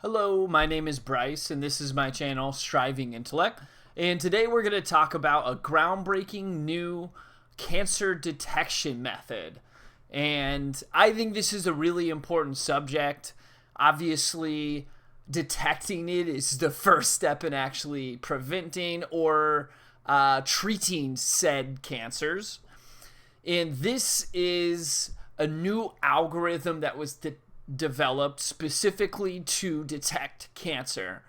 Hello, my name is Bryce, and this is my channel, Striving Intellect. And today we're going to talk about a groundbreaking new cancer detection method. And I think this is a really important subject. Obviously, detecting it is the first step in actually preventing or treating said cancers. And this is a new algorithm that was developed specifically to detect cancer.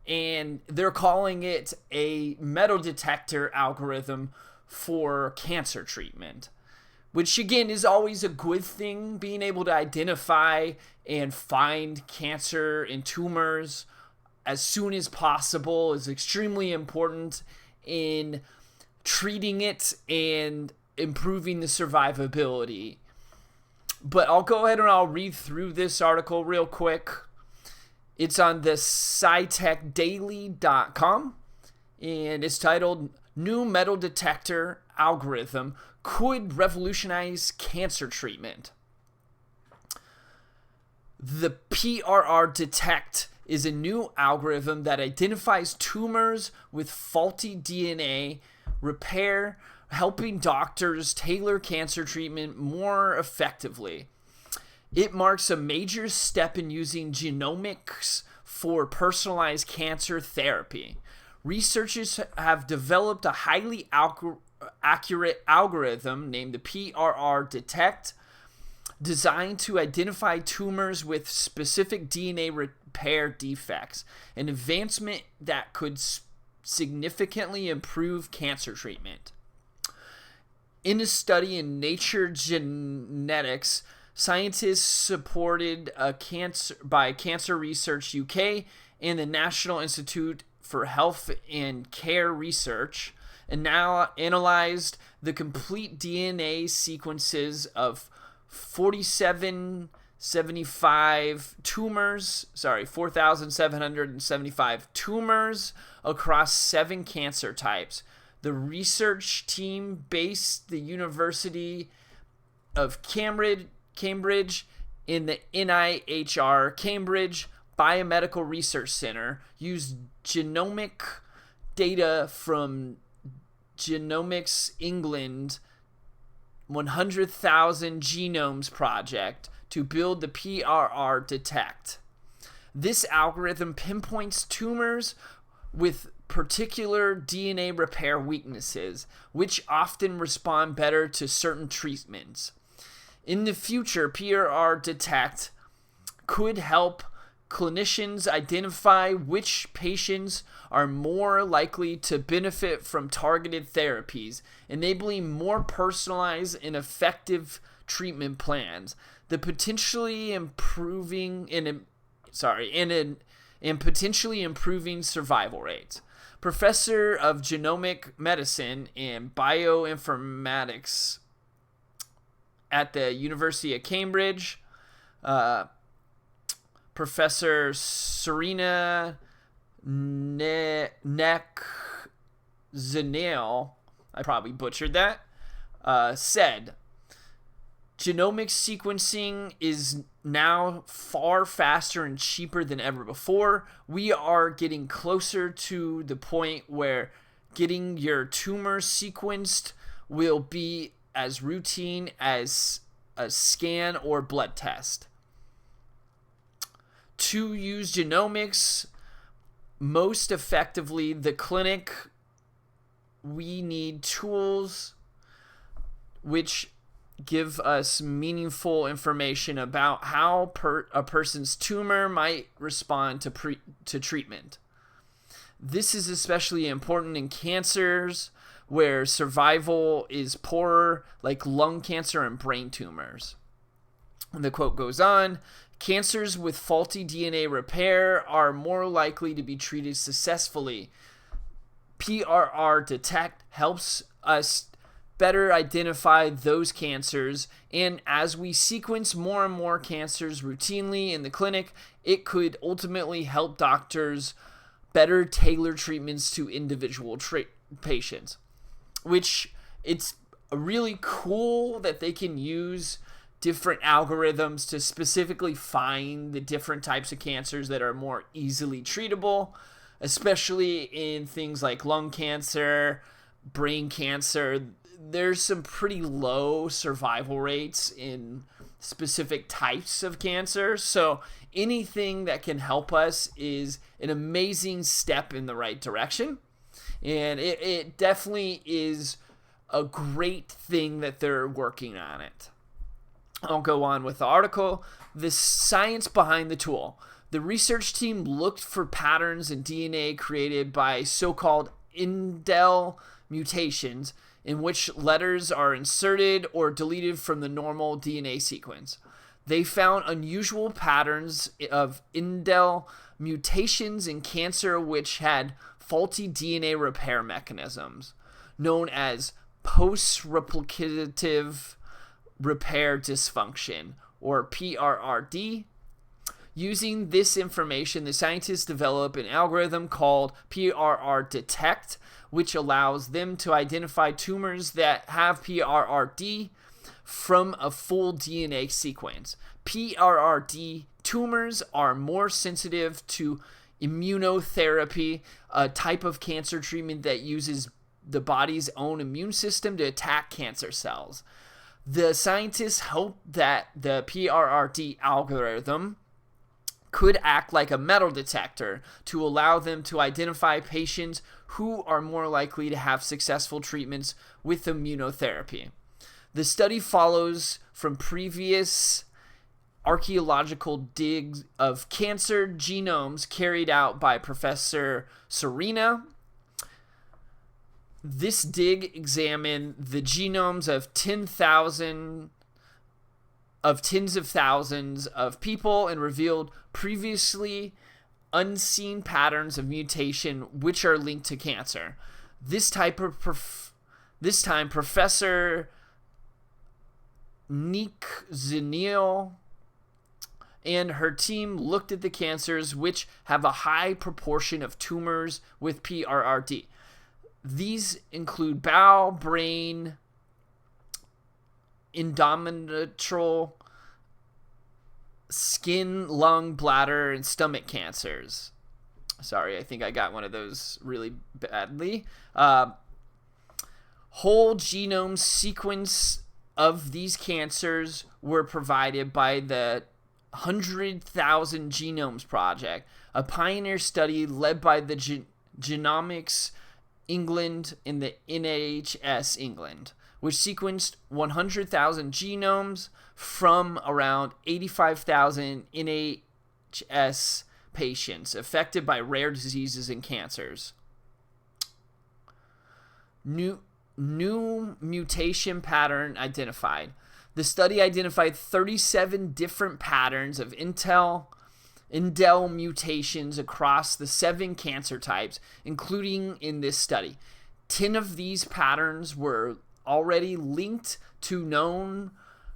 And they're calling it a metal detector algorithm for cancer treatment, which again is always a good thing. Being able to identify and find cancer and tumors as soon as possible is extremely important in treating it and improving the survivability. But I'll go ahead and I'll read through this article real quick. It's on the scitechdaily.com, and it's titled New Metal Detector Algorithm Could Revolutionize Cancer Treatment. The PRR Detect is a new algorithm that identifies tumors with faulty DNA repair, helping doctors tailor cancer treatment more effectively. It marks a major step in using genomics for personalized cancer therapy. Researchers have developed a highly accurate algorithm named the PRR Detect, designed to identify tumors with specific DNA repair defects, an advancement that could significantly improve cancer treatment. In a study in Nature Genetics, scientists supported by Cancer Research UK and the National Institute for Health and Care Research, and now analyzed the complete DNA sequences of 4,775 tumors across 7 cancer types. The research team based the University of Cambridge in the NIHR Cambridge Biomedical Research Center used genomic data from Genomics England 100,000 Genomes Project to build the PRR Detect. This algorithm pinpoints tumors with particular DNA repair weaknesses, which often respond better to certain treatments. In the future, PRR Detect could help clinicians identify which patients are more likely to benefit from targeted therapies, enabling more personalized and effective treatment plans. The potentially improving and potentially improving survival rates. Professor of Genomic Medicine and Bioinformatics at the University of Cambridge, Professor Serena Nekzanil, I probably butchered that, said, genomic sequencing is now far faster and cheaper than ever before. We are getting closer to the point where getting your tumor sequenced will be as routine as a scan or blood test. To use genomics most effectively, the clinic, we need tools which give us meaningful information about how a person's tumor might respond to treatment. This is especially important in cancers where survival is poorer, like lung cancer and brain tumors. And the quote goes on, cancers with faulty DNA repair are more likely to be treated successfully. PRR Detect helps us better identify those cancers, and as we sequence more and more cancers routinely in the clinic, it could ultimately help doctors better tailor treatments to individual patients, which it's really cool that they can use different algorithms to specifically find the different types of cancers that are more easily treatable, especially in things like lung cancer, brain cancer. There's some pretty low survival rates in specific types of cancer. So anything that can help us is an amazing step in the right direction. And it definitely is a great thing that they're working on it. I'll go on with the article. The science behind the tool. The research team looked for patterns in DNA created by so-called indel mutations, in which letters are inserted or deleted from the normal DNA sequence. They found unusual patterns of indel mutations in cancer which had faulty DNA repair mechanisms, known as post-replicative repair dysfunction, or PRRD. Using this information, the scientists develop an algorithm called PRR detect, which allows them to identify tumors that have PRRD from a full DNA sequence. PRRD tumors are more sensitive to immunotherapy, a type of cancer treatment that uses the body's own immune system to attack cancer cells. The scientists hope that the PRRD algorithm could act like a metal detector to allow them to identify patients who are more likely to have successful treatments with immunotherapy. The study follows from previous archaeological digs of cancer genomes carried out by Professor Serena. This dig examined the genomes of tens of thousands of people and revealed previously unseen patterns of mutation which are linked to cancer. This time, Professor Nick Zenil and her team looked at the cancers which have a high proportion of tumors with PRRD. These include bowel, brain, endometrial, skin, lung, bladder, and stomach cancers. Sorry, I think I got one of those really badly. Whole genome sequence of these cancers were provided by the 100,000 Genomes Project, a pioneer study led by the Genomics England and the NHS England, which sequenced 100,000 genomes from around 85,000 NHS patients affected by rare diseases and cancers. New mutation pattern identified. The study identified 37 different patterns of indel mutations across the 7 cancer types, including in this study. 10 of these patterns were already linked to known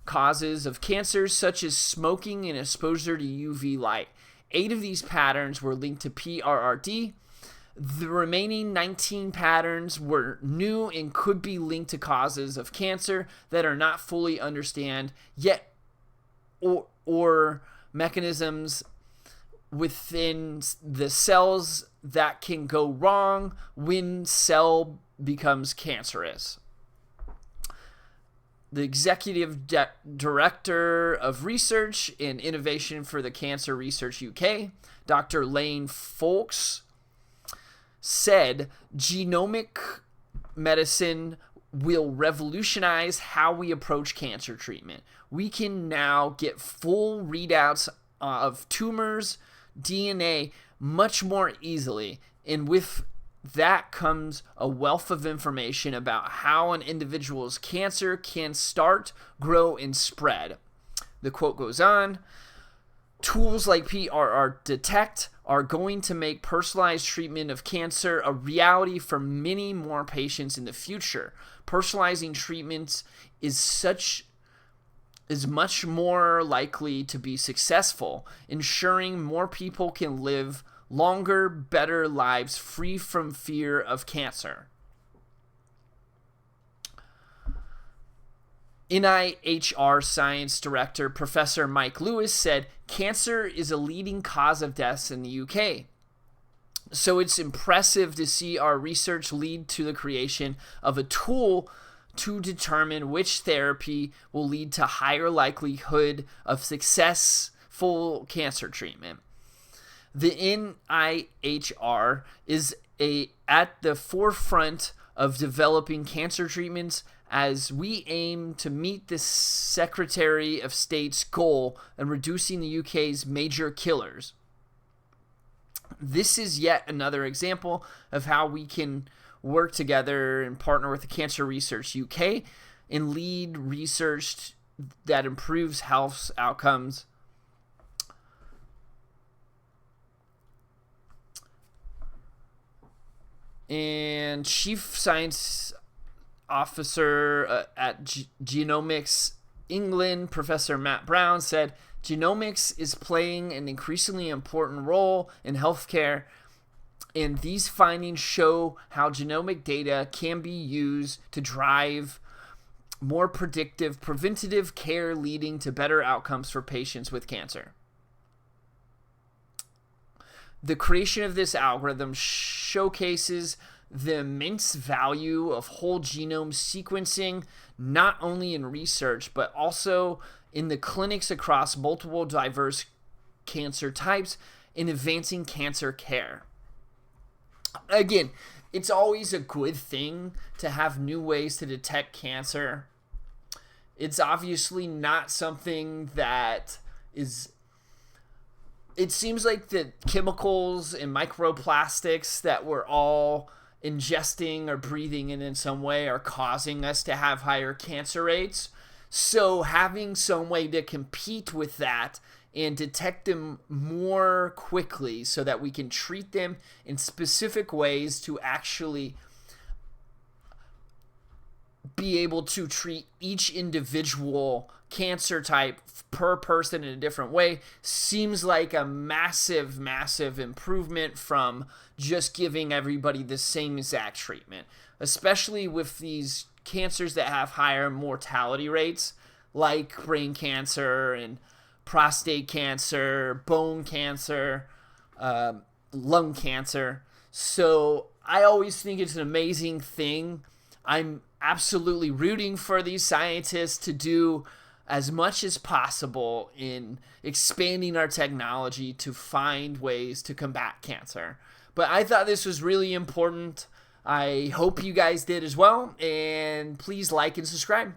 causes of cancer, such as smoking and exposure to UV light. 8 of these patterns were linked to PRRD. The remaining 19 patterns were new and could be linked to causes of cancer that are not fully understood yet, or mechanisms within the cells that can go wrong when cell becomes cancerous. The executive director of research and innovation for the Cancer Research UK, Dr. Lane Folks, said genomic medicine will revolutionize how we approach cancer treatment. We can now get full readouts of tumors, DNA much more easily, and with that comes a wealth of information about how an individual's cancer can start, grow, and spread. The quote goes on, tools like PRR Detect are going to make personalized treatment of cancer a reality for many more patients in the future. Personalizing treatments is much more likely to be successful, ensuring more people can live longer, better lives free from fear of cancer. NIHR Science Director Professor Mike Lewis said, "Cancer is a leading cause of deaths in the UK. So it's impressive to see our research lead to the creation of a tool to determine which therapy will lead to higher likelihood of successful cancer treatment." The NIHR is at the forefront of developing cancer treatments as we aim to meet the Secretary of State's goal in reducing the UK's major killers. This is yet another example of how we can work together and partner with the Cancer Research UK and lead research that improves health outcomes. And Chief Science Officer at Genomics England, Professor Matt Brown, said, "Genomics is playing an increasingly important role in healthcare, and these findings show how genomic data can be used to drive more predictive, preventative care, leading to better outcomes for patients with cancer." The creation of this algorithm showcases the immense value of whole genome sequencing, not only in research, but also in the clinics across multiple diverse cancer types in advancing cancer care. Again, it's always a good thing to have new ways to detect cancer. It's obviously not something that is... It seems like the chemicals and microplastics that we're all ingesting or breathing in some way are causing us to have higher cancer rates. So having some way to compete with that and detect them more quickly so that we can treat them in specific ways to actually be able to treat each individual cancer type per person in a different way seems like a massive, massive improvement from just giving everybody the same exact treatment, especially with these cancers that have higher mortality rates, like brain cancer and prostate cancer, bone cancer, lung cancer. So I always think it's an amazing thing. I'm absolutely rooting for these scientists to do as much as possible in expanding our technology to find ways to combat cancer. But I thought this was really important. I hope you guys did as well, and please like and subscribe.